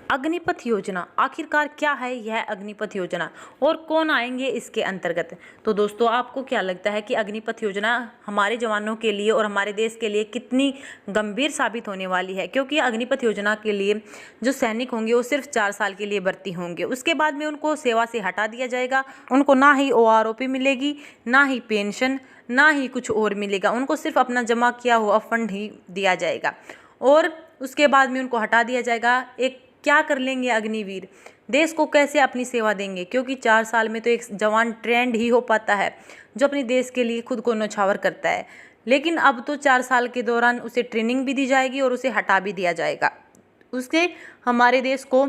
अग्निपथ योजना आखिरकार क्या है यह अग्निपथ योजना और कौन आएंगे इसके अंतर्गत। तो दोस्तों, आपको क्या लगता है कि अग्निपथ योजना हमारे जवानों के लिए और हमारे देश के लिए कितनी गंभीर साबित होने वाली है? क्योंकि अग्निपथ योजना के लिए जो सैनिक होंगे वो सिर्फ 4 साल के लिए भर्ती होंगे, उसके बाद में उनको सेवा से हटा दिया जाएगा। उनको ना ही OROP मिलेगी, ना ही पेंशन, ना ही कुछ और मिलेगा। उनको सिर्फ अपना जमा किया हुआ फंड ही दिया जाएगा और उसके बाद में उनको हटा दिया जाएगा। एक क्या कर लेंगे अग्निवीर? देश को कैसे अपनी सेवा देंगे? क्योंकि 4 साल में तो एक जवान ट्रेंड ही हो पाता है जो अपने देश के लिए खुद को न्यौछावर करता है, लेकिन अब तो 4 साल के दौरान उसे ट्रेनिंग भी दी जाएगी और उसे हटा भी दिया जाएगा। उससे हमारे देश को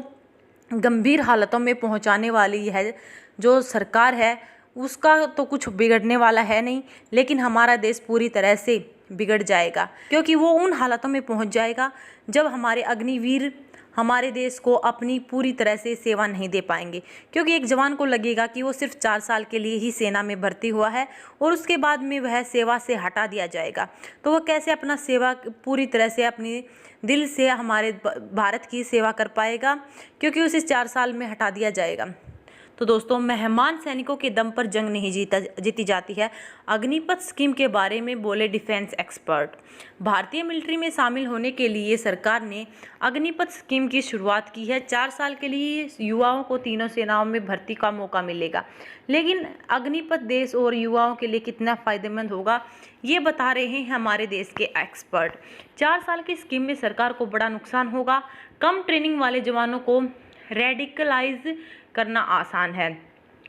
गंभीर हालतों में पहुंचाने वाली है जो सरकार है, उसका तो कुछ बिगड़ने वाला है नहीं, लेकिन हमारा देश पूरी तरह से बिगड़ जाएगा क्योंकि वो उन हालातों में पहुंच जाएगा जब हमारे अग्निवीर हमारे देश को अपनी पूरी तरह से सेवा नहीं दे पाएंगे। क्योंकि एक जवान को लगेगा कि वो सिर्फ 4 साल के लिए ही सेना में भर्ती हुआ है और उसके बाद में वह सेवा से हटा दिया जाएगा, तो वह कैसे अपना सेवा पूरी तरह से अपनी दिल से हमारे भारत की सेवा कर पाएगा, क्योंकि उसे 4 साल में हटा दिया जाएगा। तो दोस्तों, मेहमान सैनिकों के दम पर जंग नहीं जीती जाती है। अग्निपथ स्कीम के बारे में बोले डिफेंस एक्सपर्ट। भारतीय मिलिट्री में शामिल होने के लिए सरकार ने अग्निपथ स्कीम की शुरुआत की है। 4 साल के लिए युवाओं को तीनों सेनाओं में भर्ती का मौका मिलेगा, लेकिन अग्निपथ देश और युवाओं के लिए कितना फ़ायदेमंद होगा ये बता रहे हैं हमारे देश के एक्सपर्ट। 4 साल की स्कीम में सरकार को बड़ा नुकसान होगा। कम ट्रेनिंग वाले जवानों को रेडिकलाइज करना आसान है।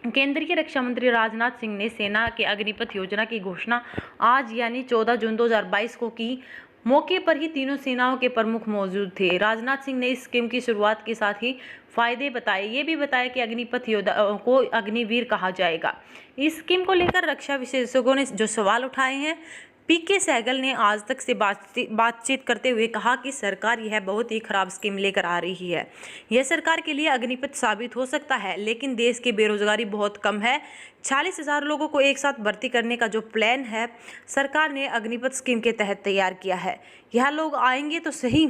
केंद्रीय रक्षा मंत्री राजनाथ सिंह ने सेना के अग्निपथ योजना की घोषणा आज यानी 14 जून 2022 को की। मौके पर ही तीनों सेनाओं के प्रमुख मौजूद थे। राजनाथ सिंह ने इस स्कीम की शुरुआत के साथ ही फायदे बताए। ये भी बताया कि अग्निपथ योद्धाओं को अग्निवीर कहा जाएगा। इस स्कीम को लेकर रक्षा विशेषज्ञों ने जो सवाल उठाए हैं, PK सहगल ने आज तक से बातचीत करते हुए कहा कि सरकार यह बहुत ही खराब स्कीम लेकर आ रही है। यह सरकार के लिए अग्निपथ साबित हो सकता है, लेकिन देश की बेरोजगारी बहुत कम है। 40,000 लोगों को एक साथ भर्ती करने का जो प्लान है सरकार ने अग्निपथ स्कीम के तहत तैयार किया है। यह लोग आएंगे तो सही,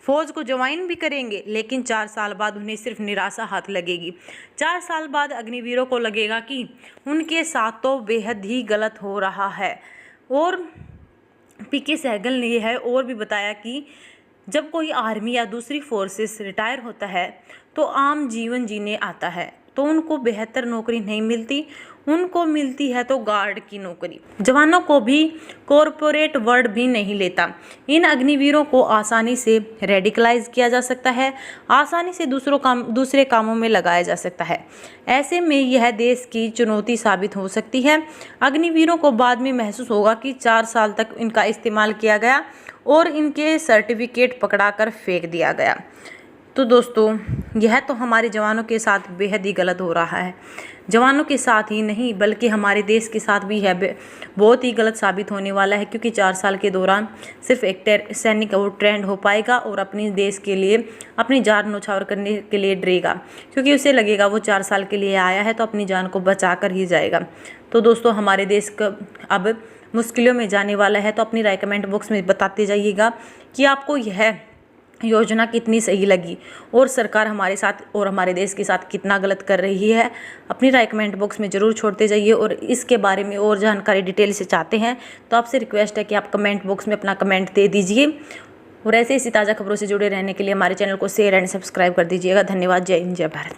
फौज को ज्वाइन भी करेंगे, लेकिन 4 साल बाद उन्हें सिर्फ निराशा हाथ लगेगी। 4 साल बाद अग्निवीरों को लगेगा कि उनके साथ तो बेहद ही गलत हो रहा है। और PK सहगल ने यह और भी बताया कि जब कोई आर्मी या दूसरी फोर्सेस रिटायर होता है तो आम जीवन जीने आता है, तो उनको बेहतर नौकरी नहीं मिलती, उनको मिलती है तो गार्ड की नौकरी। जवानों को भी कॉरपोरेट वर्ल्ड भी नहीं लेता। इन अग्निवीरों को आसानी से रेडिकलाइज किया जा सकता है, आसानी से दूसरे कामों में लगाया जा सकता है। ऐसे में यह देश की चुनौती साबित हो सकती है। अग्निवीरों को बाद में महसूस होगा कि 4 साल तक इनका इस्तेमाल किया गया और इनके सर्टिफिकेट पकड़ाकर फेंक दिया गया। तो दोस्तों, यह तो हमारे जवानों के साथ बेहद ही गलत हो रहा है। जवानों के साथ ही नहीं बल्कि हमारे देश के साथ भी है बहुत ही गलत साबित होने वाला है, क्योंकि 4 साल के दौरान सिर्फ एक सैनिक वो ट्रेंड हो पाएगा और अपने देश के लिए अपनी जान न्यौछावर करने के लिए डरेगा, क्योंकि उसे लगेगा वो 4 साल के लिए आया है तो अपनी जान को बचा कर ही जाएगा। तो दोस्तों, हमारे देश का अब मुश्किलों में जाने वाला है। तो अपनी राय कमेंट बॉक्स में बताते जाइएगा कि आपको यह योजना कितनी सही लगी और सरकार हमारे साथ और हमारे देश के साथ कितना गलत कर रही है। अपनी राय कमेंट बॉक्स में ज़रूर छोड़ते जाइए और इसके बारे में और जानकारी डिटेल से चाहते हैं तो आपसे रिक्वेस्ट है कि आप कमेंट बॉक्स में अपना कमेंट दे दीजिए और ऐसे इसी ताज़ा खबरों से जुड़े रहने के लिए हमारे चैनल को शेयर एंड सब्सक्राइब कर दीजिएगा। धन्यवाद। जय हिंद, जय भारत।